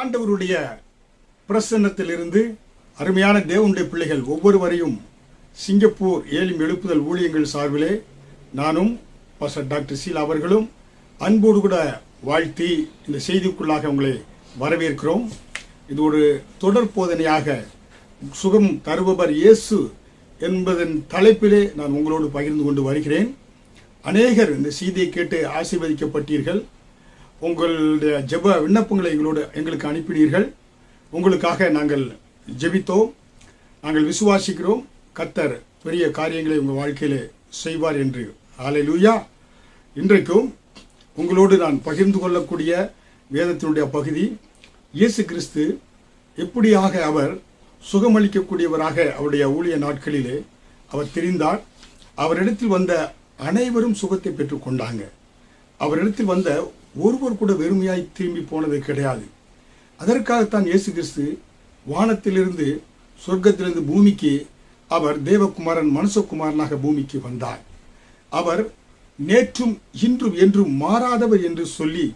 ஆண்டவருடைய பிரசன்னத்திலிருந்து அருமையான தேவனுடைய பிள்ளைகள் ஒவ்வொருவரையும் சிங்கப்பூர் ஏலும் எழுப்புதல் ஊழியங்கள் சார்பிலே நானும் பாஸ்டர் டாக்டர் சீலா அவர்களும் அன்போடு கூட வாழ்த்தி இந்த செய்திக்குள்ளாக உங்களை வரவேற்கிறோம். இது ஒரு தொடர் போதனையாக சுகம் தருபவர் இயேசு என்பதன் தலைப்பிலே நான் உங்களோடு பகிர்ந்து கொண்டு வருகிறேன். அநேகர் இந்த செய்தியை கேட்டு ஆசீர்வதிக்கப்பட்டீர்கள். உங்களுடைய ஜெப விண்ணப்பங்களை எங்களுக்கு அனுப்பினீர்கள். உங்களுக்காக நாங்கள் ஜெபித்தோம். நாங்கள் விசுவாசிக்கிறோம் கர்த்தர் பெரிய காரியங்களை உங்கள் வாழ்க்கையிலே செய்வார் என்று. ஹல்லேலூயா. இன்றைக்கும் உங்களோடு நான் பகிர்ந்து கொள்ளக்கூடிய வேதத்தினுடைய பகுதி, இயேசு கிறிஸ்து எப்படியாக அவர் சுகமளிக்கக்கூடியவராக அவருடைய ஊழிய நாட்களிலே அவர் தெரிந்தார். அவரிடத்தில் வந்த அனைவரும் சுகத்தை பெற்றுக்கொண்டாங்க. அவரிடத்தில் வந்த ஒருவர் கூட வெறுமையாய் திரும்பி போனது கிடையாது. அதற்காகத்தான் இயேசு கிறிஸ்து வானத்திலிருந்து சொர்க்கத்திலிருந்து பூமிக்கு அவர் தேவகுமாரன் மனுஷகுமாரனாக பூமிக்கு வந்தார். அவர் நேற்றும் இன்றும் என்றும் மாறாதவர் என்று சொல்லி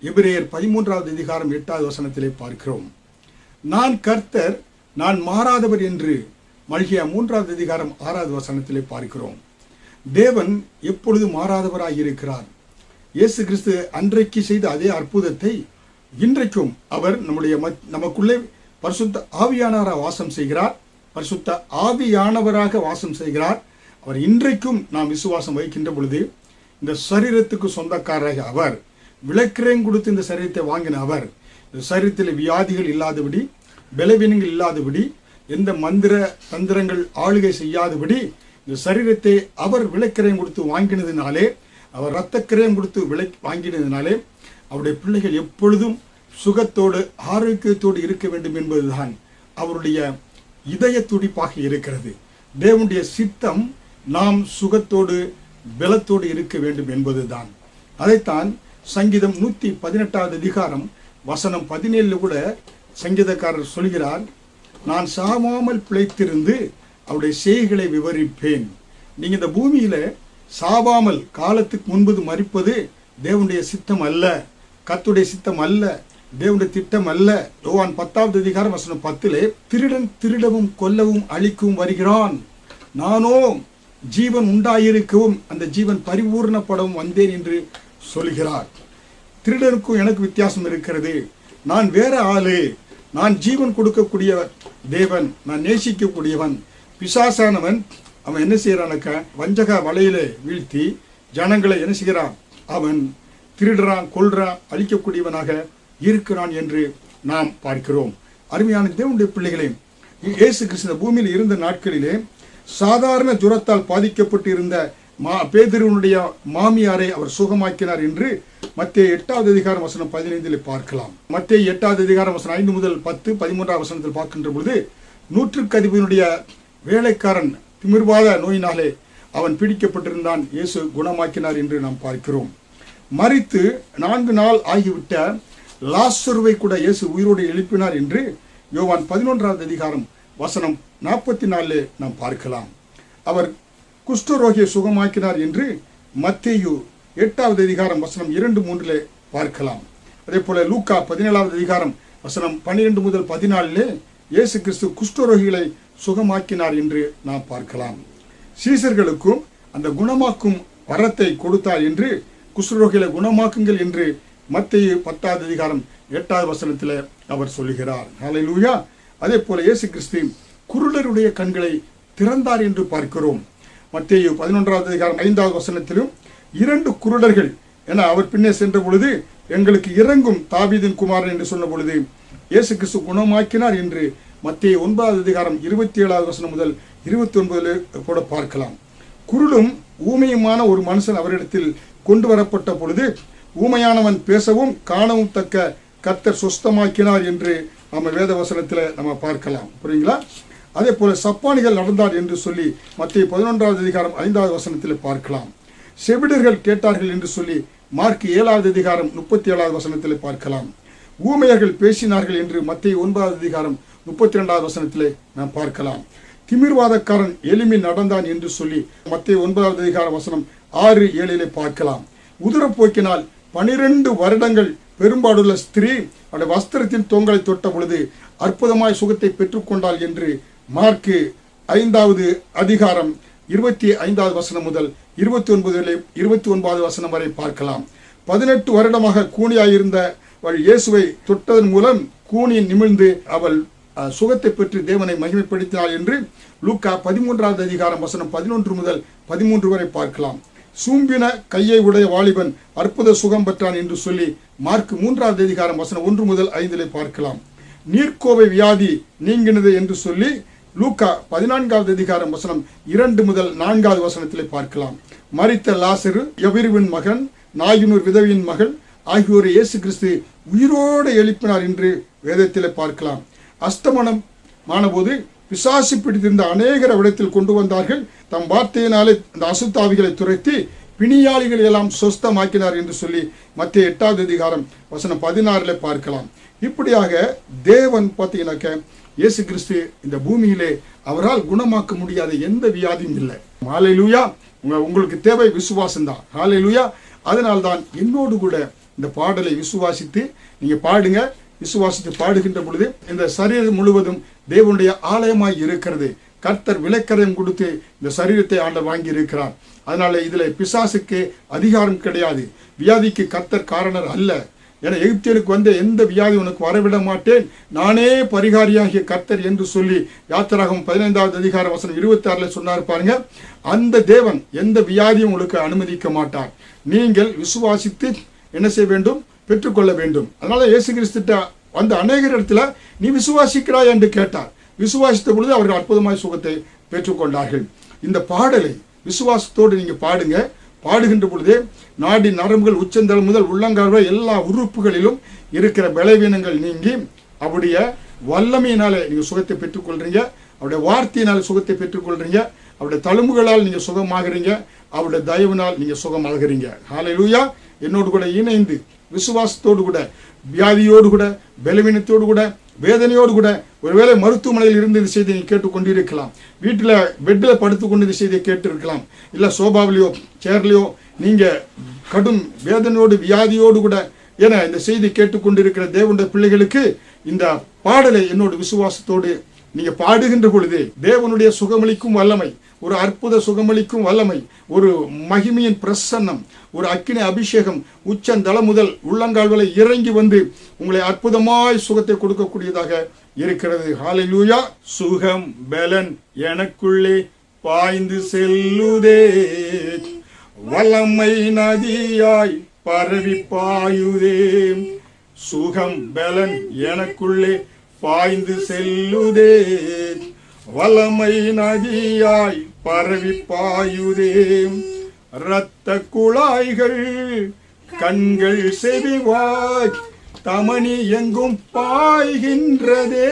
எபிரேயர் 13வது அதிகாரம் 8வது வசனத்திலே பார்க்கிறோம். நான் கர்த்தர், நான் மாறாதவர் என்று மல்கியா 3வது அதிகாரம் 6வது வசனத்திலே பார்க்கிறோம். தேவன் எப்பொழுது மாறாதவராய் இருக்கிறார். இயேசு கிறிஸ்து அன்றைக்கு செய்த அதே அற்புதத்தை இன்றைக்கும் அவர் நமக்குள்ளே பரிசுத்த ஆவியானவராக வாசம் செய்கிறார். பரிசுத்த ஆவியானவராக வாசம் செய்கிறார். அவர் இன்றைக்கும் நாம் விசுவாசம் வைக்கின்ற பொழுது இந்த சரீரத்துக்கு சொந்தக்காரராக அவர் விலைக்கிரயம் கொடுத்து இந்த சரீரத்தை வாங்கின அவர் இந்த சரீரத்தில் வியாதிகள் இல்லாதபடி, பலவீனங்கள் இல்லாதபடி, எந்த மந்திர தந்திரங்கள் ஆளுகை செய்யாதபடி இந்த சரீரத்தை அவர் விலைக்கிரயம் கொடுத்து வாங்கினதினாலே, அவர் இரத்தக்கிரயம் கொடுத்து விலை வாங்கினதினாலே அவருடைய பிள்ளைகள் எப்பொழுதும் சுகத்தோடு ஆரோக்கியத்தோடு இருக்க வேண்டும் என்பதுதான் அவருடைய இதய துடிப்பாக இருக்கிறது. தேவனுடைய சித்தம் நாம் சுகத்தோடு பலத்தோடு இருக்க வேண்டும் என்பதுதான். அதைத்தான் சங்கீதம் 118வது அதிகாரம் வசனம் 17 கூட சங்கீதக்காரர் சொல்கிறார், நான் சாவாமல் பிழைத்திருந்து அவருடைய செய்கைகளை விவரிப்பேன். நீங்க இந்த பூமியில சாவாமல் காலத்துக்கு முன்பது மரிப்பது தேவனுடைய சித்தம் அல்ல, கர்த்தருடைய சித்தம் அல்ல, தேவனுடைய திட்டம் அல்ல. யோவான் 10வது அதிகாரம் வசனம் 10 திருடன் திருடவும் கொல்லவும் அழிக்கவும் வருகிறான், நானோ ஜீவன் உண்டாயிருக்கவும் அந்த ஜீவன் பரிபூர்ணப்படவும் வந்தேன் என்று சொல்கிறார். திருடனுக்கும் எனக்கு வித்தியாசம் இருக்கிறது. நான் வேற ஆளு. நான் ஜீவன் கொடுக்கக்கூடிய தேவன், நான் நேசிக்கக்கூடியவன். பிசாசானவன் அவன் என்ன செய்யறானக்க, வஞ்சக வலையிலே வீழ்த்தி ஜனங்களை என்ன செய்கிறான், அவன் திருடுறான், கொல்றான், அழிக்கக்கூடியவனாக இருக்கிறான் என்று நாம் பார்க்கிறோம். அருமையான தேவனுடைய பிள்ளைகளே, இயேசு கிறிஸ்து பூமியில் இருந்த நாட்களிலே சாதாரண ஜுரத்தால் பாதிக்கப்பட்டு இருந்த பேதுருவினுடைய மாமியாரை அவர் சுகமாக்கினார் என்று மத்தேயு 8வது அதிகாரம் வசனம் 15 பார்க்கலாம். மத்தேயு 8வது அதிகாரம் வசனம் 5 முதல் 10, 13வது வசனத்தில் பார்க்கின்ற பொழுது, நூற்றுக்கு அதிபதியினுடைய வேலைக்காரன் திமிர்வாத நோயினாலே அவன் பிடிக்கப்பட்டிருந்தான், இயேசு குணமாக்கினார் என்று நாம் பார்க்கிறோம். மரித்து 4 நாள் ஆகிவிட்ட லாசருவை கூட இயேசு உயிரோடு எழுப்பினார் என்று யோவான் 11வது அதிகாரம் வசனம் 44 நாம் பார்க்கலாம். அவர் குஷ்டரோகியை சுகமாக்கினார் என்று மத்தேயு 8வது அதிகாரம் வசனம் 2, 3 பார்க்கலாம். அதே போல லூக்கா 17வது அதிகாரம் வசனம் 12 முதல் 14 இயேசு கிறிஸ்து குஷ்டரோகிகளை சுகமாக்கினார் என்று நாம் பார்க்கலாம். சீசர்களுக்கும் அந்த குணமாக்கும் வரத்தை கொடுத்தார் என்று, குஷ்டரோகிகளை குணமாக்குங்கள் என்று மத்தேயு 10வது அதிகாரம் 8வது வசனத்தில் அவர் சொல்லுகிறார். ஹல்லேலூயா. அதே போல இயேசு கிறிஸ்து குருடருடைய கண்களை திறந்தார் என்று பார்க்கிறோம். மத்தேயு 11வது அதிகாரம் 5வது வசனத்திலும் 2 குருடர்கள் என அவர் பின்னே சென்ற பொழுது, எங்களுக்கு இறங்கும் தாவீதின் குமாரன் என்று சொன்ன பொழுது இயேசு கிறிஸ்து குணமாக்கினார் என்று மத்தேயு 9வது அதிகாரம் 27வது வசனம் முதல் 29 கூட பார்க்கலாம். குருடும் ஊமையுமான ஒரு மனுஷன் அவரிடத்தில் கொண்டு வரப்பட்ட பொழுது, ஊமையானவன் பேசவும் காணவும் தக்க கர்த்தர் சுஸ்தமாக்கினார் என்று நம்ம வேத வசனத்தில் நம்ம பார்க்கலாம். புரியுங்களா? அதே போல சப்பானிகள் நடந்தார் என்று சொல்லி மத்தேயு 11வது அதிகாரம் 5வது வசனத்தில் பார்க்கலாம். செவிடர்கள் கேட்டார்கள் என்று சொல்லி மார்க் 7வது அதிகாரம் 37வது வசனத்தில் பார்க்கலாம். ஊமையர்கள் பேசினார்கள் என்று மத்தேயு 9வது அதிகாரம் 32வது வசனத்திலே நாம் பார்க்கலாம். திமிர்வாதக்காரன் எளிமை நடந்தான் என்று சொல்லி மத்தேயு 9வது அதிகார வசனம் 6, 7 பார்க்கலாம். உதிரப்போக்கினால் 12 வருடங்கள் பெரும்பாடுள்ள ஸ்திரீ அவருடைய வஸ்திரத்தின் தொங்கலை தொட்ட பொழுது அற்புதமாய் சுகத்தை பெற்றுக்கொண்டாள் என்று மார்க்கு 5வது அதிகாரம் 25வது வசனம் முதல் 29வது வசனம் வரை பார்க்கலாம். 18 வருடமாக கூனியாயிருந்தவள் இயேசுவை தொட்டதன் மூலம் கூனி நிமிர்ந்து அவள் சுகத்தை பெற்று தேவனை மகிமைப்படுத்தினாள் என்று லூக்கா 13வது அதிகாரம் வசனம் 11 முதல் 13 வரை பார்க்கலாம். சூம்பின கையை உடைய வாலிபன் அற்புத சுகம் பெற்றான் என்று சொல்லி மார்க் 3வது அதிகாரம் வசனம் 1 முதல் 5 பார்க்கலாம். நீர்க்கோவை வியாதி நீங்கினது என்று சொல்லி லூக்கா 14வது அதிகாரம் வசனம் 2 முதல் 4வது வசனத்திலே பார்க்கலாம். மரித்த லாசரு எவிருவின் மகன் நாயினூர் விதவியின் மகள் ஆகியோரை இயேசு கிறிஸ்து உயிரோடு எழுப்பினார் என்று வேதத்திலே பார்க்கலாம். அஸ்தமனம் ஆனபோது பிசாசு பிடித்திருந்த அநேகர் இடத்தில் கொண்டு வந்தார்கள். தம் வார்த்தையினாலே அந்த அசுத்தாவிகளை துரைத்து பிணியாளிகள் எல்லாம் சொஸ்தமாக்கினார் என்று சொல்லி மத்திய 8வது அதிகாரம் வசனம் 16 பார்க்கலாம். இப்படியாக தேவன் பார்த்தீங்கன்னாக்க இயேசு கிறிஸ்து இந்த பூமியிலே அவரால் குணமாக்க முடியாத எந்த வியாதியும் இல்லை. ஹல்லேலூயா. உங்களுக்கு தேவை விசுவாசம் தான். ஹல்லேலூயா. அதனால்தான் என்னோடு கூட இந்த பாடலை விசுவாசித்து நீங்க பாடுங்க. விசுவாசித்து பாடுகின்ற பொழுது இந்த சரீரம் முழுவதும் தேவனுடைய ஆலயமாய் இருக்கிறது. கர்த்தர் விலைக்கரையும் கொடுத்து இந்த சரீரத்தை ஆண்டவர் வாங்கி இருக்கிறார். அதனால இதுல பிசாசுக்கு அதிகாரம் கிடையாது. வியாதிக்கு கர்த்தர் காரணர் அல்ல. என எகிப்தியனுக்கு வந்த எந்த வியாதி உனக்கு வரவிட மாட்டேன், நானே பரிகாரியாகிய கர்த்தர் என்று சொல்லி யாத்திராகமம் 15வது அதிகாரம் வசனம் 26 சொன்னார் பாருங்க. அந்த தேவன் எந்த வியாதியும் உங்களுக்கு அனுமதிக்க மாட்டார். நீங்கள் விசுவாசித்து என்ன செய்ய வேண்டும்? பெற்றுக்கொள்ள வேண்டும். அதனால இயேசு கிறிஸ்துட்ட வந்த அநேகர் இடத்துல நீ விசுவாசிக்கிறாய் என்று கேட்டார். விசுவாசித்த பொழுது அவர்கள் அற்புதமாய் சுகத்தை பெற்றுக்கொண்டார்கள். இந்த பாடலை விசுவாசத்தோடு நீங்க பாடுங்க. பாடுகின்ற பொழுதே நாடி நரம்புகள் உச்சந்தல் முதல் உள்ளங்கால் வரை எல்லா உறுப்புகளிலும் இருக்கிற பலவீனங்கள் நீங்கி அவருடைய வல்லமையினாலே நீங்க சுகத்தை பெற்றுக்கொள்றீங்க. அவருடைய வார்த்தையினால் சுகத்தை பெற்றுக்கொள்றீங்க. அவருடைய தழும்புகளால் நீங்க சுகமாகறீங்க. அவருடைய தயவினால் நீங்க சுகமாகறீங்க. ஹல்லேலூயா. என்னோடு கூட இணைந்து விசுவாசத்தோடு கூட வியாதியோடு கூட பலவீனத்தோடு கூட வேதனையோடு கூட ஒருவேளை மருத்துவமனையில் இருந்து இந்த செய்தியை கேட்டுக்கொண்டிருக்கலாம். வீட்டில் பெட்டில் படுத்துக்கொண்டு இந்த செய்தியை கேட்டு இருக்கலாம். இல்லை சோபாவிலையோ சேர்லையோ நீங்க கடும் வேதனையோடு வியாதியோடு கூட என இந்த செய்தி கேட்டுக்கொண்டிருக்கிற தேவனுடைய பிள்ளைகளுக்கு இந்த பாடலை என்னோட விசுவாசத்தோடு நீங்க பாடுகின்ற பொழுது தேவனுடைய சுகமளிக்கும் வல்லமை, ஒரு அற்புத சுகமளிக்கும் வல்லமை, ஒரு மகிமையின் பிரசன்னம், ஒரு அக்கினி அபிஷேகம் உச்சந்தல முதல் உள்ளங்கால் வரை இறங்கி வந்து உங்களை அற்புதமாய் சுகத்தை கொடுக்கக்கூடியதாக இருக்கிறது. ஹல்லேலூயா. சுகம் பலன் எனக்குள்ளே பாய்ந்து செல்லுதே, வல்லமை நதியாய் பரவி பாயுதே. சுகம் பலன் எனக்குள்ளே பாய்ந்து செல்லுதே, வல்லமை நதியாய் பரவி பாயுதே. இரத்த குழாய்கள் கண்கள் செவிவாய் தமனி எங்கும் பாய்கின்றதே.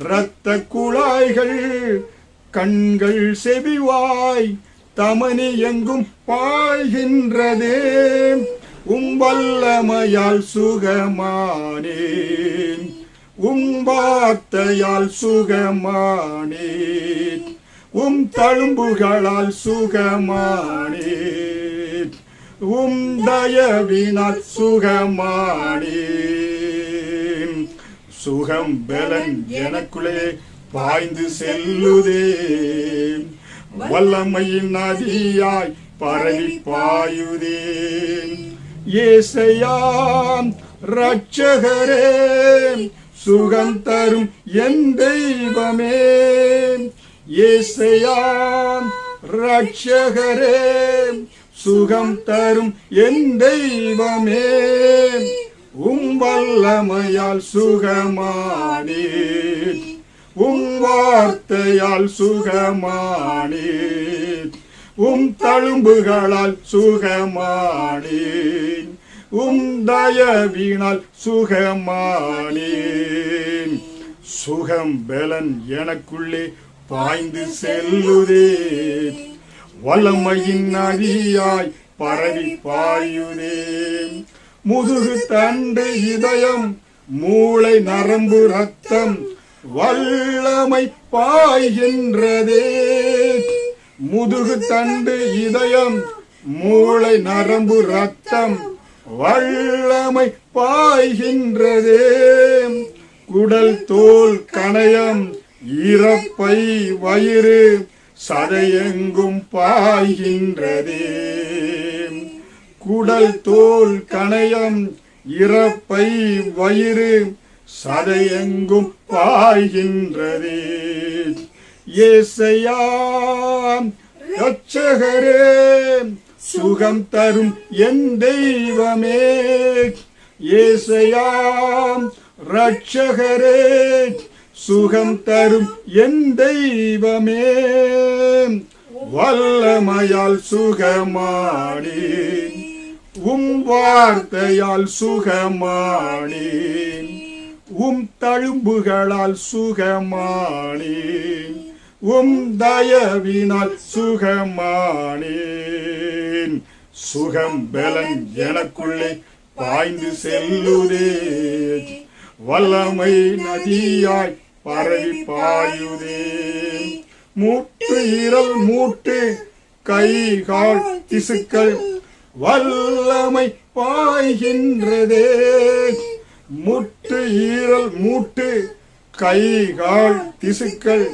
இரத்த குழாய்கள் கண்கள் செவிவாய் தமனி எங்கும் பாய்கின்றதே. வல்லமையால் சுகமானேன், வார்த்தையால் சுகமானேன், தழும்புகளால் சுகமானேன், தயவினால் சுகமானேன். சுகம் பலன் எனக்குள்ளே பாய்ந்து செல்லுதே, வல்லமையின் நதியாய் பரவி பாயுதே. ஏசையா ரட்சகரே, சுகம் தரும் என் தெய்வமே. ஏசையா ரட்சகரே, சுகம் தரும் என் தெய்வமே. வல்லமையால் சுகமானேன், வார்த்தையால் சுகமானேன், தழும்புகளால் சுகமானேன், தயவினால் சுகமானேன். சுகம் பலன் எனக்குள்ளே பாய்ந்து செல்லுதே, வல்லமையின் நதியாய் பரவி பாயுதே. முதுகு தண்டு இதயம் மூளை நரம்பு ரத்தம் வல்லமை பாய்கின்றதே. முதுகு தண்டு இதயம் மூளை நரம்பு ரத்தம் வல்லமை பாய்கின்றதே. குடல் தோல் கணையம் இறப்பை வயிறு சதையெங்கும் பாய்கின்றதே. குடல் தோல் கணையம் இறப்பை வயிறு சதையெங்கும் பாய்கின்றதே. ஏசையா இரட்சகரே, சுகம் தரும் என் தெய்வமே. ஏசையா இரட்சகரே, சுகம் தரும் என் தெய்வமே. வல்லமையால் சுகமானேன், உம் வார்த்தையால் சுகமானேன், உம் தழும்புகளால் சுகமானேன், உம் தயவினால் சுகமானேன். சுகம் பலன் எனக்குள்ளே பாய்ந்து செல்லுதே. வல்லமை நதியாய் பரவி பாயுதே. மூட்டு ஈரல் மூட்டு கை கால் திசுக்கள் வல்லமை பாய்கின்றதே. முட்டு ஈரல் மூட்டு கை கால் திசுக்கள்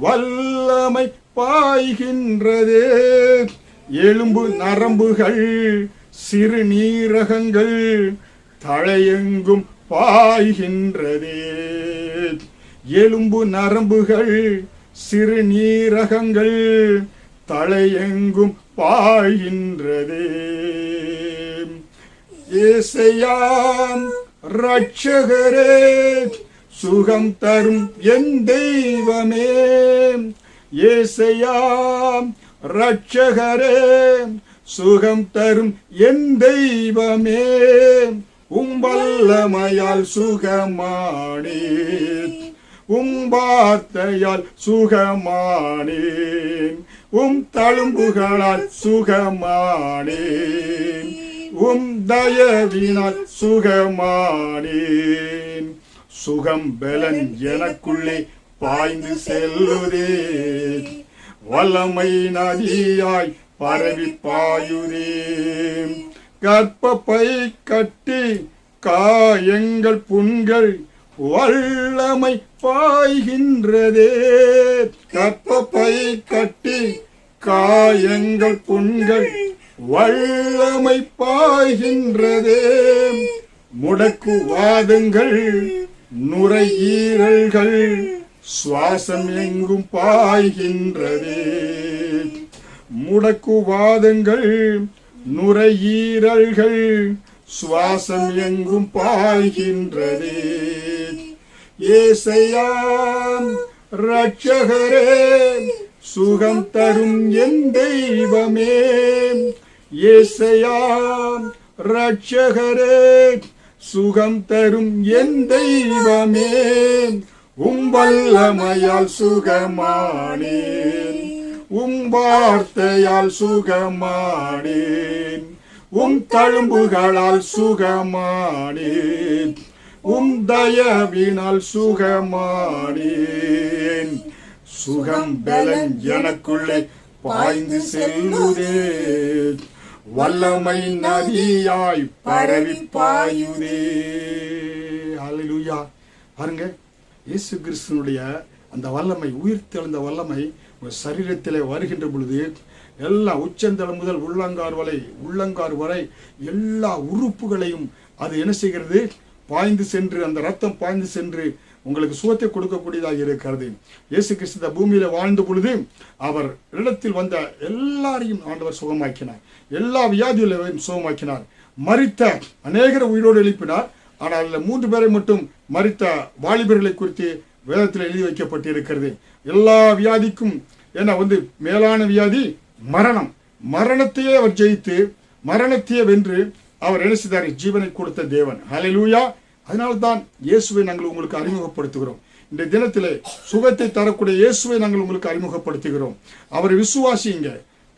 வல்லமை பாய்கின்றதே. எலும்பு நரம்புகள் சிறுநீரகங்கள் தலையெங்கும் பாய்கின்றதே. எலும்பு நரம்புகள் சிறுநீரகங்கள் தலையெங்கும் பாய்கின்றதே. ஏசையா இரட்சகரே, சுகம் தரும் என் தெய்வமே. ஏசையா இரட்சகரே, சுகம் தரும் என் தெய்வமே. உம் வல்லமையால் சுகமானேன், உம் வார்த்தையால் சுகமானேன், உம் தழும்புகளால் சுகமானேன், உம் தயவினால் சுகமானேன். சுகம் பலன் எனக்குள்ளே பாய்ந்து செல்லுதே. வல்லமை நதியாய் பரவி பாயுதே. கர்ப்பப்பை கட்டி காயங்கள் புண்கள் வல்லமை பாய்கின்றதே. கர்ப்பப்பை கட்டி காயங்கள் புண்கள் வல்லமை பாய்கின்றதே. முடக்குவாதங்கள் நுரையீரல்கள் சுவாசம் எங்கும் பாய்கின்றதே. முடக்குவாதங்கள் நுரையீரல்கள் சுவாசம் எங்கும் பாய்கின்றதே. ஏசையா இரட்சகரே, சுகம் தரும் என் தெய்வமே. ஏசையா இரட்சகரே, சுகம் தரும் என் தெய்வமே. உம் வல்லமையால் சுகமானேன், உம் வார்த்தையால் சுகமானேன், உம் தழும்புகளால் சுகமானேன், உம் தயவினால் சுகமானேன். சுகம் பலன் எனக்குள்ளே பாய்ந்து செல்லுதே. வல்லமை நதியாய் பரவி பாயுதே. ஹல்லேலூயா. பாருங்க, இயேசு கிறிஸ்துனுடைய அந்த வல்லமை, உயிர்த்தெழுந்த வல்லமை சரீரத்திலே வருகின்ற பொழுது எல்லா உச்சந்தலை முதல் உள்ளங்கார் வரை எல்லா உறுப்புகளையும் அது என்ன செய்கிறது? பாய்ந்து சென்று, அந்த ரத்தம் பாய்ந்து சென்று உங்களுக்கு சுகத்தை கொடுக்கக்கூடியதாக இருக்கிறது. இயேசு கிறிஸ்து பூமியில வாழ்ந்த பொழுது அவர் இடத்தில் வந்த எல்லாரையும் ஆண்டவர் சுகமாக்கினார். எல்லா வியாதிகளையும் சுகமாக்கினார். மரித்த அநேகரை உயிரோடு எழுப்பினார். ஆனால் 3 பேரை மட்டும், மரித்த வாலிபர்களை குறித்து வேதத்தில் எழுதி வைக்கப்பட்டிருக்கிறது. எல்லா வியாதிக்கும் மேலான வியாதி மரணம். மரணத்தையே அவர் ஜெயித்து, மரணத்தையே வென்று அவர் என்ன செய்தார்? ஜீவனை கொடுத்த தேவன். ஹல்லேலூயா. அதனால்தான் இயேசுவை நாங்கள் உங்களுக்கு அறிமுகப்படுத்துகிறோம். இந்த தினத்திலே சுகத்தை தரக்கூடிய இயேசுவை நாங்கள் உங்களுக்கு அறிமுகப்படுத்துகிறோம். அவரை விசுவாசிங்க.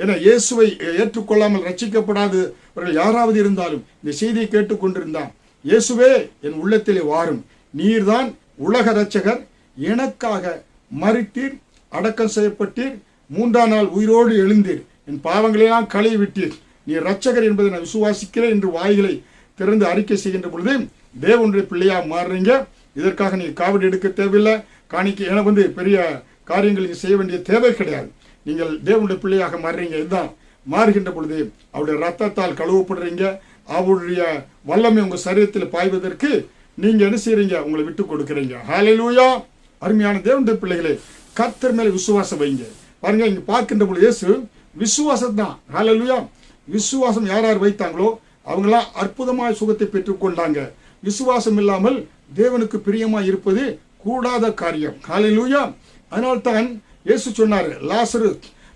ஏன்னா இயேசுவை ஏற்றுக்கொள்ளாமல் ரட்சிக்கப்படாதவர்கள் யாராவது இருந்தாலும் இந்த செய்தியை கேட்டுக்கொண்டிருந்தான், இயேசுவே என் உள்ளத்திலே வாரும், நீர்தான் உலக இரட்சகர், எனக்காக மரித்தீர், அடக்கம் செய்யப்பட்டீர், 3ஆம் நாள் உயிரோடு எழுந்தீர், என் பாவங்களெல்லாம் கழுவி விட்டீர், நீ இரட்சகர் என்பதை நான் விசுவாசிக்கிறேன் என்று வாய்களை திறந்து அறிக்கை செய்கின்ற பொழுது தேவனுடைய பிள்ளையா மாறுறீங்க. இதற்காக நீ காவடி எடுக்க தேவையில்லை, காணிக்கை என பெரிய காரியங்கள் நீங்க செய்ய வேண்டிய தேவை கிடையாது. நீங்கள் தேவனுடைய பிள்ளையாக மாறுறீங்க. இதுதான் மாறுகின்ற பொழுது அவருடைய ரத்தத்தால் கழுவப்படுறீங்க. அவருடைய வல்லமை உங்க சரீரத்தில் பாய்வதற்கு நீங்க என்ன செய்றீங்க? உங்களை விட்டு கொடுக்குறீங்க. ஹல்லேலூயா. அருமையான தேவனுடைய பிள்ளைகளே, கர்த்தர் மேல விசுவாசம் வைங்க. பாருங்க, இங்க பார்க்கின்ற பொழுது இயேசு விசுவாசம் தான். ஹல்லேலூயா. விசுவாசம் யார் யார் வைத்தாங்களோ அவங்களாம் அற்புதமான சுகத்தை பெற்றுக்கொண்டாங்க. விசுவாசம் இல்லாமல் தேவனுக்கு பிரியமா இருப்பது கூடாத காரியம். ஹல்லேலூயா. அதனால்தான் இயேசு சொன்னார், லாசரு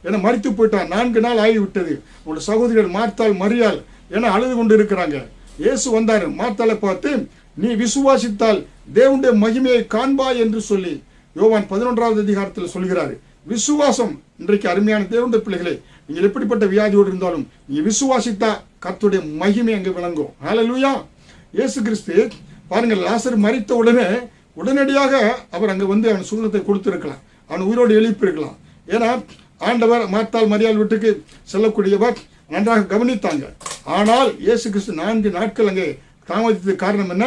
என மரித்து போயிட்டான், 4 நாள் ஆகிவிட்டது, உங்களுடைய சகோதரிகள் மார்த்தாள் மரியாள் என அழுது கொண்டு இருக்கிறாங்க. இயேசு வந்தார், மார்த்தாளை பார்த்து, நீ விசுவாசித்தால் தேவனுடைய மகிமையை காண்பாய் என்று சொல்லி யோவான் 11வது அதிகாரத்தில் சொல்கிறார். விசுவாசம் இன்றைக்கு அருமையான தேவனுடைய பிள்ளைகளே, நீங்கள் எப்படிப்பட்ட வியாதியோடு இருந்தாலும் நீங்க விசுவாசித்தா கர்த்தருடைய மகிமை அங்கு விளங்கும். ஹல்லேலூயா. இயேசு கிறிஸ்து பாருங்கள், லாசர் மரித்த உடனடியாக அவர் அங்க அவன் சுகத்தை கொடுத்திருக்கலாம், அவன் உயிரோடு எழுப்பியிருக்கலாம். ஏன்னா ஆண்டவர் மார்த்தாள் மரியாள் வீட்டுக்கு செல்லக்கூடியவர் நன்றாக கவனித்தாங்க. ஆனால் இயேசு கிறிஸ்து 4 நாட்கள் அங்கே தாமதித்தது காரணம் என்ன?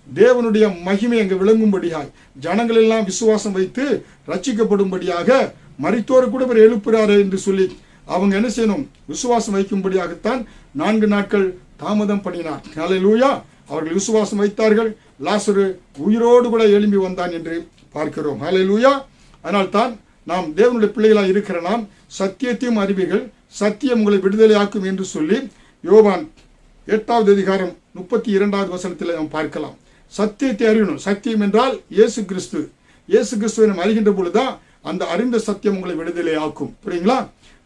தேவனுடைய மகிமை அங்கு விளங்கும்படியாக, ஜனங்கள் எல்லாம் விசுவாசம் வைத்து ரட்சிக்கப்படும்படியாக, மரித்தோரை கூட இவர் எழுப்புறாரு என்று சொல்லி அவங்க என்ன செய்யணும்? விசுவாசம் வைக்கும்படியாகத்தான் 4 நாட்கள் தாமதம் பண்ணினார். ஹல்லேலூயா. அவர்கள் விசுவாசம் வைத்தார்கள். லாசரு உயிரோடு கூட எழும்பி வந்தான் என்று பார்க்கிறோம். ஹல்லேலூயா. அதனால் தான் நாம் தேவனுடைய பிள்ளைகளாக இருக்கிற நாம் சத்தியத்தையும் அறிவீர்கள், சத்தியம் உங்களை விடுதலையாக்கும் என்று சொல்லி யோவான் 8வது அதிகாரம் 32வது வசனத்தில் நாம் பார்க்கலாம். சத்தியத்தை அறியணும். சத்தியம் என்றால் இயேசு கிறிஸ்து. இயேசு கிறிஸ்துவை நாம் அறிகின்ற பொழுதுதான் அந்த அறிந்த சத்தியம் உங்களை விடுதலையாக்கும். புரியுங்களா?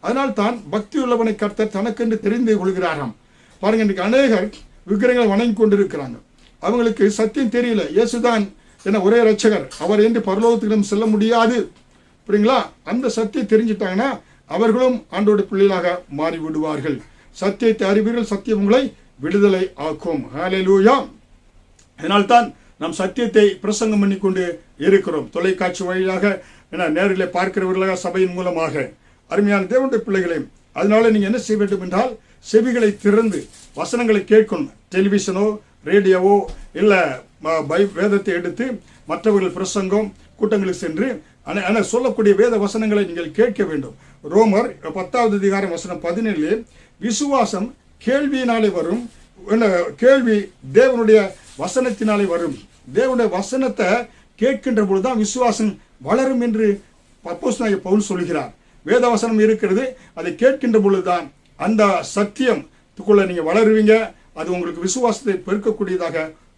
அதனால் தான் பக்தி உள்ளவனை கர்த்தர் தனக்கென்று தெரிந்து கொள்கிறாராம். பாருங்க, இன்றைக்கு அநேகர் விக்கிரகங்களை வணங்கி கொண்டிருக்கிறாங்க. அவங்களுக்கு சத்தியம் தெரியல. இயேசுதான் என ஒரே இரட்சகர், அவர் என்று பரலோகத்திடம் செல்ல முடியாது. புரியுங்களா? அந்த சத்தியம் தெரிஞ்சிட்டாங்கன்னா அவர்களும் ஆண்டோட பிள்ளைகளாக மாறி விடுவார்கள். சத்தியத்தை அறிவீர்கள், சத்தியம் உங்களை விடுதலை ஆக்கும். ஹல்லேலூயா. அதனால்தான் நாம் சத்தியத்தை பிரசங்கம் பண்ணி கொண்டு இருக்கிறோம். தொலைக்காட்சி வழியாக நேரில் பார்க்கிறவர்களாக, சபையின் மூலமாக. அருமையான தேவனுடைய பிள்ளைகளே, அதனால நீங்க என்ன செய்ய வேண்டும் என்றால் செவிகளை திறந்து வசனங்களை கேட்கணும். டெலிவிஷனோ ரேடியோவோ இல்ல வேதத்தை எடுத்து மற்றவர்கள் பிரசங்கம் கூட்டங்களுக்கு சென்று சொல்லக்கூடிய வேத வசனங்களை நீங்கள் கேட்க வேண்டும். ரோமர் 10வது அதிகாரம் வசனம் 17, விசுவாசம் கேள்வியினாலே வரும், கேள்வி தேவனுடைய வசனத்தினாலே வரும். தேவனுடைய வசனத்தை கேட்கின்ற பொழுதுதான் விசுவாசம் வளரும் என்று அப்போஸ்தலனாகிய பவுல் சொல்கிறார். வேத வசனம் இருக்கிறது, அதை கேட்கின்ற பொழுதுதான் அந்த சத்தியத்துக்குள்ள நீங்க வளருவீங்க. அது உங்களுக்கு விசுவாசத்தை பெருக்கக்கூடியதாக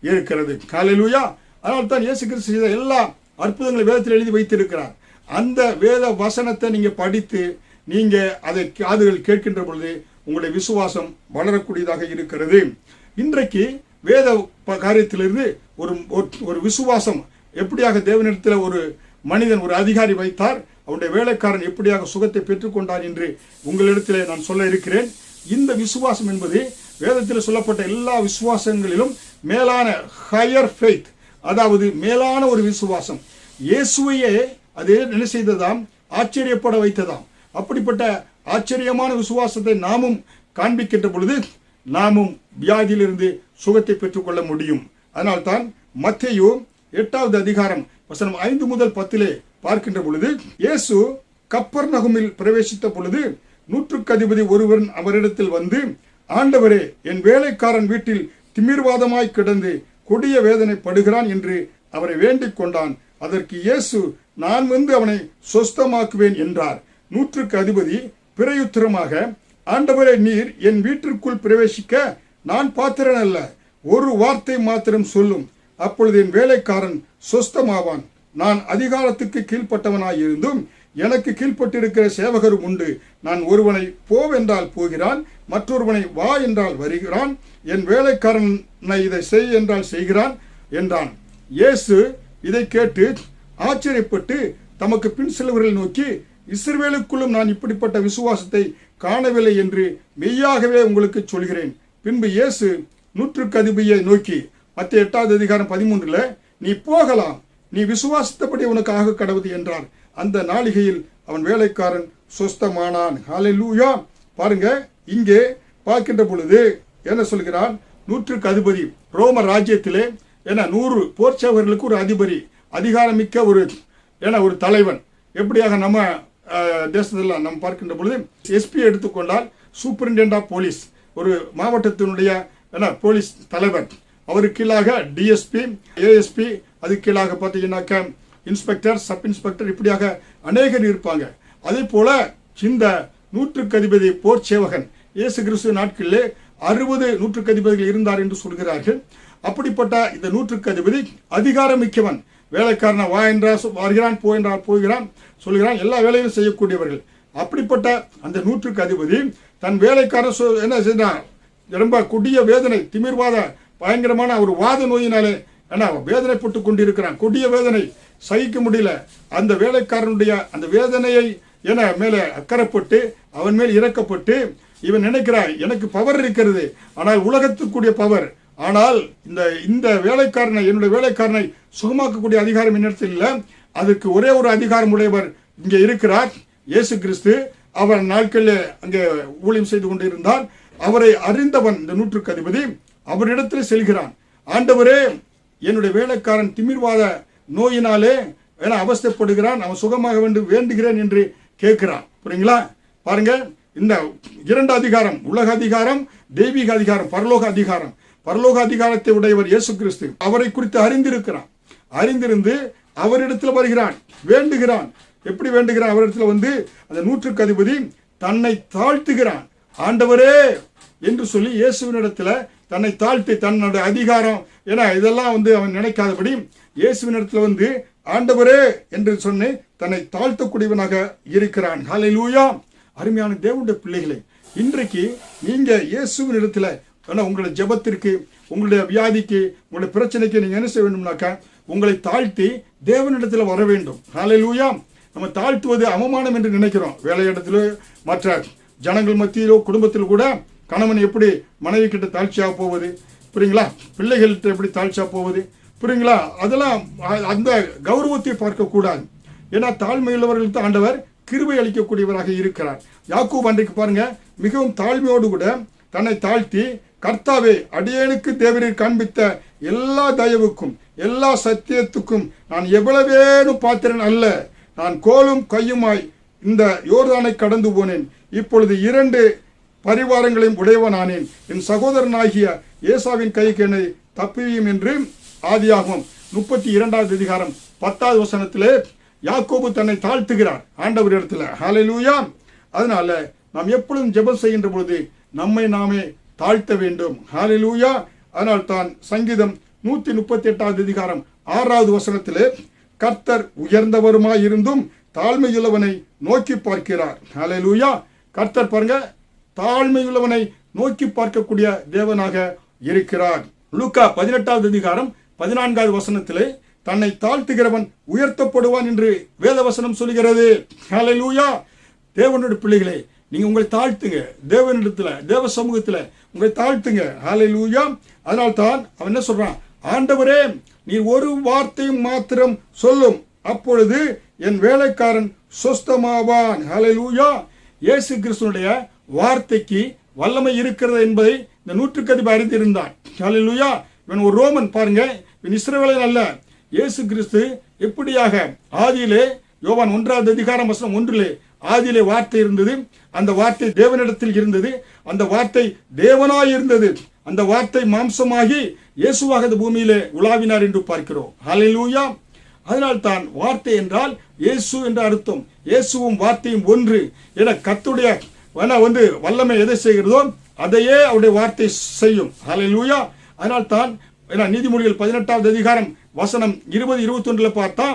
இருக்கிறது. ஹல்லேலூயா. அதனால தான் இயேசு கிறிஸ்து செய்த எல்லா அற்புதங்களை வேதத்தில் எழுதி வைத்திருக்கிறார். அந்த வேத வசனத்தை நீங்க படித்து நீங்க அதை காதுகள் கேட்கின்ற பொழுது உங்களுடைய விசுவாசம் வளரக்கூடியதாக இருக்கிறது. இன்றைக்கு வேத காரியத்திலிருந்து ஒரு விசுவாசம் எப்படியாக தேவனிடத்தில் ஒரு மனிதன் ஒரு அதிகாரி வைத்தார், அவனுடைய வேலைக்காரன் எப்படியாக சுகத்தை பெற்றுக்கொண்டார் என்று உங்களிடத்திலே நான் சொல்ல இருக்கிறேன். இந்த விசுவாசம் என்பது வேதத்தில் சொல்லப்பட்ட எல்லா விசுவாசங்களிலும் மேலான ஹையர் ஃபெய்த், அதாவது மேலான ஒரு விசுவாசம். இயேசுவையே அது என்ன செய்ததாம்? ஆச்சரியப்பட வைத்ததாம். அப்படிப்பட்ட ஆச்சரியமான விசுவாசத்தை நாமும் காண்பிக்கின்ற பொழுது நாமும் வியாதியிலிருந்து சுகத்தை பெற்றுக்கொள்ள முடியும். அதனால்தான் மத்தேயு 8வது அதிகாரம் வசனம் 5 முதல் 10 பார்க்கின்ற பொழுது, இயேசு கப்பர்நகூமில் பிரவேசித்த பொழுது 100க்கு அதிபதி ஒருவன் அவரிடத்தில் வந்து, ஆண்டவரே, என் வேலைக்காரன் வீட்டில் திமிர்வாதமாய் கிடந்து கொடிய வேதனை படுகிறான் என்று அவரை வேண்டிக் கொண்டான். அதற்கு இயேசு, நான் வந்து அவனை சொஸ்தமாக்குவேன் என்றார். 100க்கு அதிபதி பிரயுத்தரமாக, ஆண்டவரே, நீர் என் வீட்டிற்குள் பிரவேசிக்க நான் பாத்திரன் அல்ல, ஒரு வார்த்தை மாத்திரம் சொல்லும், அப்பொழுது என் வேலைக்காரன் சொஸ்தமாவான். நான் அதிகாரத்துக்கு கீழ்ப்பட்டவனாய் இருந்தும் எனக்கு கீழ்ப்பட்டிருக்கிற சேவகரும் உண்டு. நான் ஒருவனை போவென்றால் போகிறான், மற்றொருவனை வா என்றால் வருகிறான், என் வேலைக்காரனை இதை செய் என்றால் செய்கிறான் என்றான். இயேசு இதை கேட்டு ஆச்சரியப்பட்டு தமக்கு பின் செல்வர்களை நோக்கி, இஸ்ரவேலுக்குள்ளும் நான் இப்படிப்பட்ட விசுவாசத்தை காணவில்லை என்று மெய்யாகவே உங்களுக்கு சொல்கிறேன். பின்பு இயேசு 100க்கு அதிபதியை நோக்கி, மத்தேயு 8வது அதிகாரம் 13, நீ போகலாம், நீ விசுவாசித்தபடி உனக்கு ஆக கடவுது என்றார். அந்த நாளிகையில் அவன் வேலைக்காரன் சொஸ்தமானான். ஹல்லேலூயா. பாருங்க, இங்கே பார்க்கின்ற பொழுது என்ன சொல்கிறான், 100க்கு அதிபதி, ரோம ராஜ்யத்திலே 100 போர்ச்சேவர்களுக்கு ஒரு அதிபதி, அதிகாரமிக்க ஒரு தலைவன். எப்படியாக நம்ம தேசத்தில் நம்ம பார்க்கின்ற பொழுது எஸ்பி எடுத்துக்கொண்டால் சூப்பரிண்டென்டென்ட் ஆஃப் போலீஸ், ஒரு மாவட்டத்தினுடைய போலீஸ் தலைவர், அவருக்கு கீழாக டிஎஸ்பி, ஏஎஸ்பி, அது கீழாக பார்த்தீங்கன்னாக்க இன்ஸ்பெக்டர், சப் இன்ஸ்பெக்டர், இப்படியாக அநேகர் இருப்பாங்க. அதே போல இந்த 100க்கு அதிபதி போர் சேவகன் இயேசு கிறிஸ்து நாட்களிலே 60 100க்கு அதிபதிகள் இருந்தார் என்று சொல்கிறார்கள். அப்படிப்பட்ட இந்த 100க்கு அதிபதி அதிகாரமிக்கவன், வேலைக்காரன வா என்றால் வருகிறான், போ என்றால் போகிறான், சொல்கிறான், எல்லா வேலையும் செய்யக்கூடியவர்கள். அப்படிப்பட்ட அந்த 100க்கு அதிபதி தன் வேலைக்காரன் என்ன செய்தான், ரொம்ப கொடிய வேதனை, திமிர்வாத பயங்கரமான ஒரு வாத நோயினாலே வேதனைப்பட்டு கொண்டிருக்கிறான். கொடிய வேதனை சகிக்க முடியல. அந்த வேலைக்காரனுடைய அந்த வேதனையை மேலே அக்கறைப்பட்டு அவன் மேல் இறக்கப்பட்டு இவன் நினைக்கிறான், எனக்கு பவர் இருக்கிறது, ஆனால் உலகத்துக்குரிய பவர், ஆனால் இந்த வேலைக்காரனை, என்னுடைய வேலைக்காரனை சுகமாக்கக்கூடிய அதிகாரம் என்னிடத்தில் இல்லை. அதற்கு ஒரே ஒரு அதிகாரம் உடையவர் இங்கே இருக்கிறார், இயேசு கிறிஸ்து. அவர் நாட்களில் அங்கே ஊழியம் செய்து கொண்டிருந்தார். அவரை அறிந்தவன் இந்த 100க்கு அதிபதி அவரிடத்தில் செல்கிறான். ஆண்டவரே, என்னுடைய வேலைக்காரன் திமிர்வாத நோயினாலே அவஸ்தைப்படுகிறான், அவன் சுகமாக வேண்டுகிறேன் என்று கேட்கிறான். புரியுங்களா? பாருங்க, இந்த 2 அதிகாரம், உலக அதிகாரம், தெய்வீக அதிகாரம், பரலோக அதிகாரம். பரலோக அதிகாரத்தை உடையவர் இயேசு கிறிஸ்து. அவரை குறித்து அறிந்திருக்கிறான். அறிந்திருந்து அவரிடத்தில் வருகிறான், வேண்டுகிறான். எப்படி வேண்டுகிறான்? அவரிடத்தில் அந்த 100க்கு அதிபதி தன்னை தாழ்த்துகிறான். ஆண்டவரே என்று சொல்லி இயேசுவினிடத்தில் தன்னை தாழ்த்தி, தன்னுடைய அதிகாரம் இதெல்லாம் அவன் நினைக்காதபடி இயேசுவினிடத்தில் ஆண்டவரே என்று சொன்னே தன்னை தாழ்த்தக்கூடியவனாக இருக்கிறான். ஹல்லேலூயா! அருமையான தேவனுடைய பிள்ளைகளே, இன்றைக்கு நீங்க இயேசுவின் இடத்துல உங்களுடைய ஜெபத்திற்கு, உங்களுடைய வியாதிக்கு, உங்களுடைய பிரச்சனைக்கு நீங்க என்ன செய்ய வேண்டும்னாக்கா உங்களை தாழ்த்தி தேவனிடத்தில் வர வேண்டும். ஹல்லேலூயா! நம்ம தாழ்த்துவது அவமானம் என்று நினைக்கிறோம். வேலையிடத்திலோ, மற்ற ஜனங்கள் மத்தியிலோ, குடும்பத்தில் கூட கணவன் எப்படி மனைவி கிட்ட தாழ்ச்சியாக போவது, புரியுங்களா? பிள்ளைகள்கிட்ட எப்படி தாழ்ச்சியாக போவது, புரியுங்களா? அதெல்லாம் அந்த கௌரவத்தை பார்க்கக்கூடாது. ஏன்னா தாழ்மையுள்ளவர்களுக்கு ஆண்டவர் கிருபை அளிக்கக்கூடியவராக இருக்கிறார். யாக்கோபு அன்றைக்கு பாருங்க, மிகவும் தாழ்மையோடு கூட தன்னை தாழ்த்தி, கர்த்தாவே, அடியேனுக்கு தேவரீர் காண்பித்த எல்லா தயவுக்கும் எல்லா சத்தியத்துக்கும் நான் எவ்வளவேனும் பாத்திரன் அல்ல. நான் கோலும் கையுமாய் இந்த யோர்தானை கடந்து போனேன். இப்பொழுது 2 பரிவாரங்களையும் உடையவனானேன். என் சகோதரனாகிய ஏசாவின் கைக்கு என்னை தப்பியும் என்று ஆதியாகமம் 32வது அதிகாரம் 10வது வசனத்திலே யாக்கோபு தன்னை தாழ்த்துகிறார் ஆண்டவர் இடத்துல. ஹல்லேலூயா! அதனால நாம் எப்பொழுதும் ஜெபம் செய்கின்ற பொழுது நம்மை நாமே தாழ்த்த வேண்டும். ஹல்லேலூயா! அதனால் தான் சங்கீதம் 138வது அதிகாரம் 6வது வசனத்திலே கர்த்தர் உயர்ந்தவருமாய் இருந்தும் தாழ்மையுள்ளவனை நோக்கி பார்க்கிறார். ஹல்லேலூயா! கர்த்தர் பாருங்க, தாழ்மையுள்ளவனை நோக்கி பார்க்கக்கூடிய தேவனாக இருக்கிறார். லூக்கா 18வது அதிகாரம் 14வது வசனத்திலே தன்னை தாழ்த்துகிறவன் உயர்த்தப்படுவான் என்று வேதவசனம் சொல்கிறது. ஹல்லேலூயா! தேவனுடைய பிள்ளைகளே, நீங்க உங்களை தாழ்த்துங்க, தேவனிடத்துல, தேவ சமூகத்துல உங்களை தாழ்த்துங்க. ஹல்லேலூயா! அதனால் தான் அவன் என்ன சொல்றான், ஆண்டவரே, நீர் ஒரு வார்த்தையும் மாத்திரம் சொல்லும், அப்பொழுது என் வேலைக்காரன் சொஸ்தமாவான். ஹல்லேலூயா! இயேசு கிறிஸ்துனுடைய வார்த்தைக்கு வல்லமை இருக்கிறது என்பதை இந்த 100க்கு அதிபதி அறிந்திருந்தான். ஹல்லேலூயா! இவன் ஒரு ரோமன், பாருங்க, இவன் இஸ்ரவேலன் அல்ல. இயேசு கிறிஸ்து எப்படியாக ஆதியிலே, யோவான் 1வது அதிகாரம் வசனம் 1 ஆதியிலே வார்த்தை இருந்தது, அந்த வார்த்தை தேவனிடத்தில் இருந்தது, அந்த வார்த்தை தேவனாய் இருந்தது, அந்த வார்த்தை மாம்சமாகி இயேசுவாக இந்த பூமியிலே உலாவினார் என்று பார்க்கிறோம். ஹல்லேலூயா! அதனால் தான் வார்த்தை என்றால் இயேசு என்ற அர்த்தம். இயேசுவும் வார்த்தையும் ஒன்று என கர்த்தருடைய வல்லமை எதை செய்கிறதோ அதையே அவருடைய வார்த்தை செய்யும். ஹல்லேலூயா! அதனால் தான் நீதிமொழிகள் 18வது அதிகாரம் வசனம் 20-21 பார்த்தா,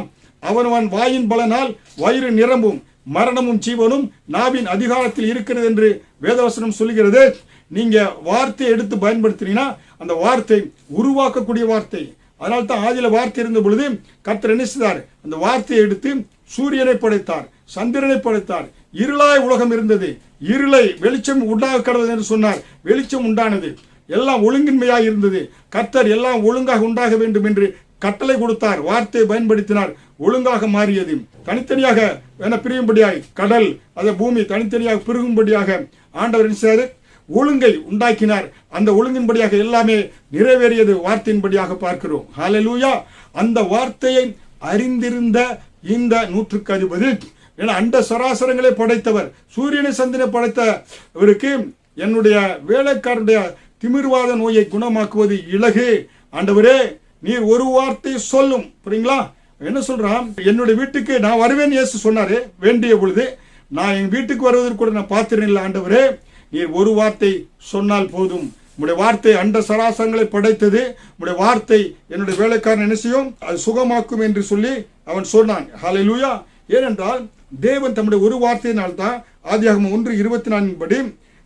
அவன் வாயின் பலனால் வயிறு நிரம்பும், மரணமும் ஜீவனும் நாவின் அதிகாரத்தில் இருக்கிறது என்று வேதவசனம் சொல்கிறது. நீங்க வார்த்தையை எடுத்து பயன்படுத்தினீங்கன்னா அந்த வார்த்தை உருவாக்கக்கூடிய வார்த்தை. அதனால தான் ஆதியில வார்த்தை இருந்த பொழுது கர்த்தர் என்ன செய்தார், அந்த வார்த்தையை எடுத்து சூரியனை படைத்தார், சந்திரனை படைத்தார். இருளாய் உலகம் இருந்தது, இருளை வெளிச்சம் உண்டாக கடவுள் என்று சொன்னார், வெளிச்சம் உண்டானது. எல்லாம் ஒழுங்கின்மையாக இருந்தது, கர்த்தர் எல்லாம் ஒழுங்காக உண்டாக வேண்டும் என்று கட்டளை கொடுத்தார், வார்த்தையை பயன்படுத்தினார், ஒழுங்காக மாறியது. தனித்தனியாக பிரியும்படியாய் கடல், அதை பூமி தனித்தனியாக பிரிகும்படியாக ஆண்டவர் என்ன செய்தார், ஒழுங்கை உண்டாக்கினார். அந்த ஒழுங்கின்படியாக எல்லாமே நிறைவேறியது வார்த்தையின்படியாக பார்க்கிறோம். ஹல்லேலூயா. அந்த வார்த்தையை அறிந்திருந்த இந்த 100க்கு அதிபதி, ஏன்னா அண்ட சராசரங்களை படைத்தவர், சூரியனை சந்திரனை படைத்தவருக்கு என்னுடைய வேலைக்காரனுடைய திமிர்வாத நோயை குணமாக்குவது இலகு. ஆண்டவரே, நீர் ஒரு வார்த்தை சொல்லும். புரியுங்களா? என்ன சொல்றான்? என்னுடைய வீட்டுக்கு நான் வருவேன் இயேசு சொன்னாரு. வேண்டிய பொழுது நான் என் வீட்டுக்கு வருவதற்கு கூட நான் பார்த்திருந்தேன் இல்லை. ஆண்டவரே, நீர் ஒரு வார்த்தை சொன்னால் போதும். உடைய வார்த்தை அண்ட சராசரங்களை படைத்தது. உடைய வார்த்தை என்னுடைய வேலைக்காரன் என்ன செய்யும்? அது சுகமாக்கும் என்று சொல்லி அவன் சொன்னான். ஹல்லேலூயா. ஏனென்றால் தேவன் தம்முடைய ஒரு வார்த்தையினால்தான் ஆதியாகமம் 1:24 படி,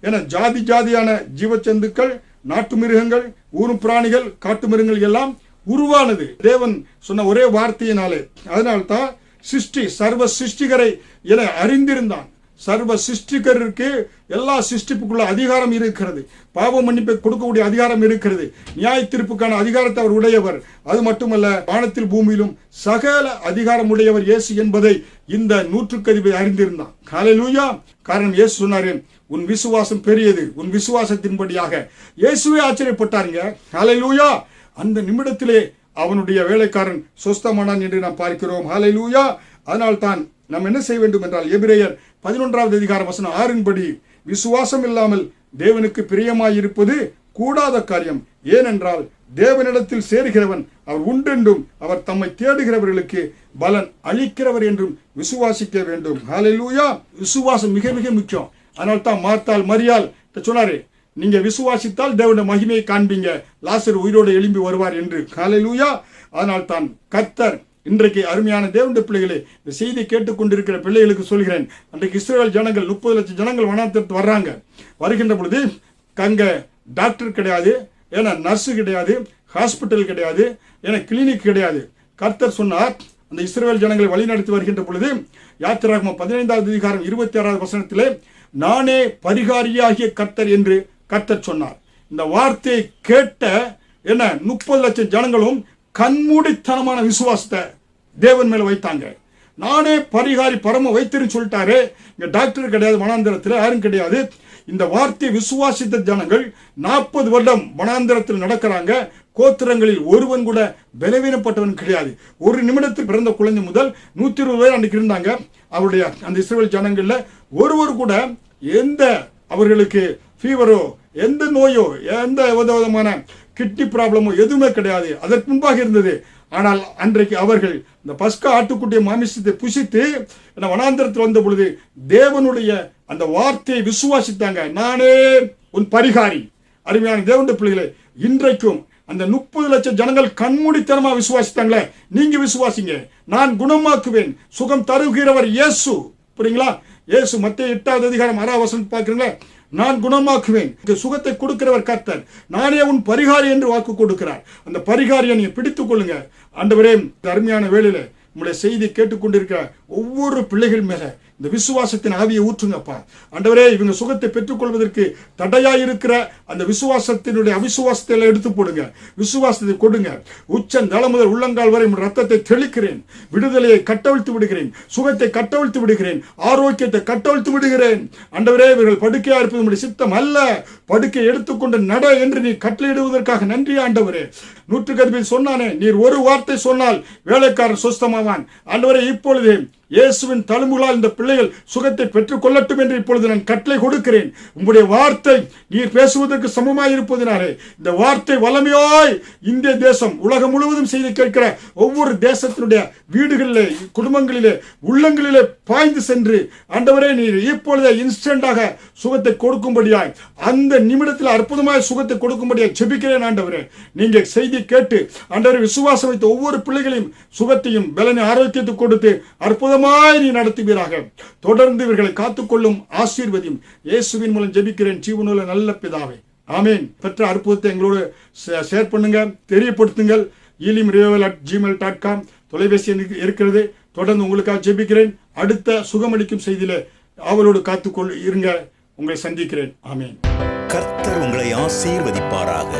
என ஜாதி ஜாதியான ஜீவச்சந்துக்கள், நாட்டு மிருகங்கள், ஊரும் பிராணிகள், காட்டு மிருகங்கள் எல்லாம் உருவானது தேவன் சொன்ன ஒரே வார்த்தையினாலே. அதனால்தான் சிருஷ்டி சர்வ சிருஷ்டிகரை என அறிந்திருந்தான். சர்வ சிருஷ்டிகருக்கு எல்லா சிருஷ்டிப்புக்குள்ள அதிகாரம் இருக்கிறது. பாவ மன்னிப்பை கொடுக்கக்கூடிய அதிகாரம் இருக்கிறது. நியாய தீர்ப்புக்கான அதிகாரத்தை அவர் உடையவர். அது மட்டுமல்ல, வானத்தில் பூமியிலும் சகல அதிகாரம் உடையவர் இயேசு என்பதை இந்த 100க்கு அதிபதி அறிந்திருந்தான். ஹல்லேலூயா. காரணம், இயேசு சொன்னாரு, உன் விசுவாசம் பெரியது. உன் விசுவாசத்தின்படியாக இயேசுவே ஆச்சரியப்பட்டாருங்க. ஹல்லேலூயா. அந்த நிமிடத்திலே அவனுடைய வேலைக்காரன் சொஸ்தமானான் என்று நாம் பார்க்கிறோம். ஹல்லேலூயா. அதனால்தான் நாம் என்ன செய்ய வேண்டும் என்றால், எபிரேயர் 11வது அதிகாரம் வசனம் 6 படி, விசுவாசம் இல்லாமல் தேவனுக்கு பிரியமாயிருப்பது கூடாத காரியம். ஏனென்றால் தேவனிடத்தில் சேருகிறவன் அவர் உண்டென்றும் அவர் தம்மை தேடுகிறவர்களுக்கு பலன் அளிக்கிறவர் என்றும் விசுவாசிக்க வேண்டும். ஹல்லேலூயா. விசுவாசம் மிக மிக முக்கியம். அதனால்தான் மார்த்தாள் மரியாள் சொன்னாரு, நீங்க விசுவாசித்தால் தேவனுடைய மகிமையை காண்பீங்க, லாசர் உயிரோடு எழும்பி வருவார் என்று. ஹல்லேலூயா. அதனால்தான் கர்த்தர் இன்றைக்கு அருமையான தேவனுடைய பிள்ளைகளே, இந்த செய்தி கேட்டுக்கொண்டிருக்கிற பிள்ளைகளுக்கு சொல்கிறேன், அன்றைக்கு இஸ்ரவேல் ஜனங்கள் 30 லட்சம் ஜனங்கள் வனாந்தரத்துக்கு வர்றாங்க. வருகின்ற பொழுது அங்க டாக்டர் கிடையாது, ஏன்னா நர்ஸு கிடையாது, ஹாஸ்பிட்டல் கிடையாது, ஏன்னா கிளினிக் கிடையாது. கர்த்தர் சொன்னார், அந்த இஸ்ரவேல் ஜனங்களை வழிநடத்தி வருகின்ற பொழுது யாத்திராகமம் 15வது அதிகாரம் 26வது வசனத்திலே, நானே பரிகாரியாகிய கர்த்தர் என்று கர்த்தர் சொன்னார். இந்த வார்த்தையை கேட்ட 30 லட்சம் ஜனங்களும் கண்மூடித்தனமான விசுவாசத்தை தேவன் மேல வைத்தாங்க. நானே பரிகாரி பரம வைத்திருன்னு சொல்லிட்டாரு. இங்க டாக்டர் கிடையாது, வனாந்திரத்தில் யாரும் கிடையாது. இந்த வார்த்தையை விசுவாசித்த ஜனங்கள் 40 வருடம் வனாந்திரத்தில் நடக்கிறாங்க. கோத்திரங்களில் ஒருவன் கூட பலவீனப்பட்டவன் கிடையாது. ஒரு நிமிடத்தில் பிறந்த குழந்தை முதல் 120 பேர் அன்றைக்கு இருந்தாங்க. அவருடைய அந்த இஸ்ரவேல் ஜனங்கள்ல ஒருவர் கூட எந்த அவர்களுக்கு ஃபீவரோ, எந்த நோயோ, எந்த விதமான கிட்னி ப்ராப்ளமோ எதுவுமே கிடையாது. அதற்கு முன்பாக இருந்தது. ஆனால் அன்றைக்கு அவர்கள் இந்த பஸ்கா ஆட்டுக்குட்டிய மாமிசத்தை புசித்து வனாந்திரத்தில் வந்த பொழுது தேவனுடைய அந்த வார்த்தையை விசுவாசித்தாங்க. நானே உன் பரிகாரி. அருமையான தேவனுடைய பிள்ளைகளே, இன்றைக்கும் அந்த 30 லட்சம் ஜனங்கள் கண்மூடித்தனமா விசுவாசித்தாங்களே, நீங்க விசுவாசிங்க. நான் குணமாக்குவேன். சுகம் தருகிறவர் இயேசு. புரியுங்களா? இயேசு மத்தேயு 8வது அதிகாரம் 6வது வசனம் பார்க்கிறீங்களா? நான் குணமாக்குவேன். சுகத்தை கொடுக்கிறவர் கர்த்தர். நானே உன் பரிகாரி என்று வாக்கு கொடுக்கிறார். அந்த பரிகாரியை நீங்க பிடித்துக் கொள்ளுங்க. ஆண்டவரே, அருமையான வேளையில உங்களுடைய செய்தி கேட்டுக்கொண்டிருக்கிற ஒவ்வொரு பிள்ளைகள் மேல இந்த விசுவாசத்தின் ஆவியை ஊற்றுங்கப்பா. ஆண்டவரே, இவங்க சுகத்தை பெற்றுக்கொள்வதற்கு தடையாயிருக்கிற அந்த விசுவாசத்தினுடைய அவிசுவாசத்தை எல்லாம் எடுத்து போடுங்க. விசுவாசத்தை கொடுங்க. உச்சன் தலை முதல் உள்ளங்கால் வரை ரத்தத்தை தெளிக்கிறேன். விடுதலையை கட்டவிழ்த்து விடுகிறேன். சுகத்தை கட்டவிழ்த்து விடுகிறேன். ஆரோக்கியத்தை கட்டவிழ்த்து விடுகிறேன். ஆண்டவரே, இவர்கள் படுக்கையா இருப்பது உங்களுடைய சித்தம் அல்ல. படுக்கை எடுத்துக்கொண்டு நட என்று நீ கட்டளையிடுவதற்காக நன்றி ஆண்டவரே. 100க்கு அதிபதி சொன்னானே, நீர் ஒரு வார்த்தை சொன்னால் வேலைக்காரன் சொஸ்தமாவான். ஆண்டவரே, இப்பொழுது இயேசுவின் தழும்புகளால் இந்த பிள்ளைகள் சுகத்தை பெற்றுக் கொள்ளட்டும் என்று இப்பொழுது நான் கட்டளை கொடுக்கிறேன். உங்களுடைய வார்த்தை நீர் பேசுவதற்கு சமமாய் இருப்பதினாலே இந்த வார்த்தை வல்லமையாய் இந்திய தேசம் உலகம் முழுவதும் செய்து கேட்கிற ஒவ்வொரு தேசத்தினுடைய வீடுகளிலே, குடும்பங்களிலே, உள்ளங்களிலே பாய்ந்து சென்று ஆண்டவரே, நீர் இப்பொழுதே இன்ஸ்டன்டாக சுகத்தை கொடுக்கும்படியாய், அந்த நிமிடத்தில் அற்புதமாய் சுகத்தை கொடுக்கும்படியாய் ஜெபிக்கிறேன். ஆண்டவரே, நீங்க செய்தி கேட்டு ஆண்டவரே விசுவாசம் வைத்த ஒவ்வொரு பிள்ளைகளையும் சுகத்தையும் பலனை ஆரோக்கியத்தை கொடுத்து அற்புதம் நீ நடத்துவீராக. தொடர்ந்து இவர்களை காத்துக்கொள்ளும் ஆசீர்வதியும் இயேசுவின் மூலம் ஜெபிக்கிறேன் ஜீவனுள்ள நல்ல பிதாவே, ஆமேன். பெற்ற அற்புதத்தை எங்களோடு ஷேர் பண்ணுங்க, தெரியப்படுத்துங்கள். elimrevival@gmail.com தொலைபேசி இருக்கிறது. தொடர்ந்து உங்களுக்காக ஜெபிக்கிறேன். அடுத்த சுகமளிக்கும் செய்தியில அவளோடு காத்துக்கொள் இருங்க. உங்களை சந்திக்கிறேன். ஆமேன். கர்த்தர் உங்களை ஆசீர்வதிப்பாராக.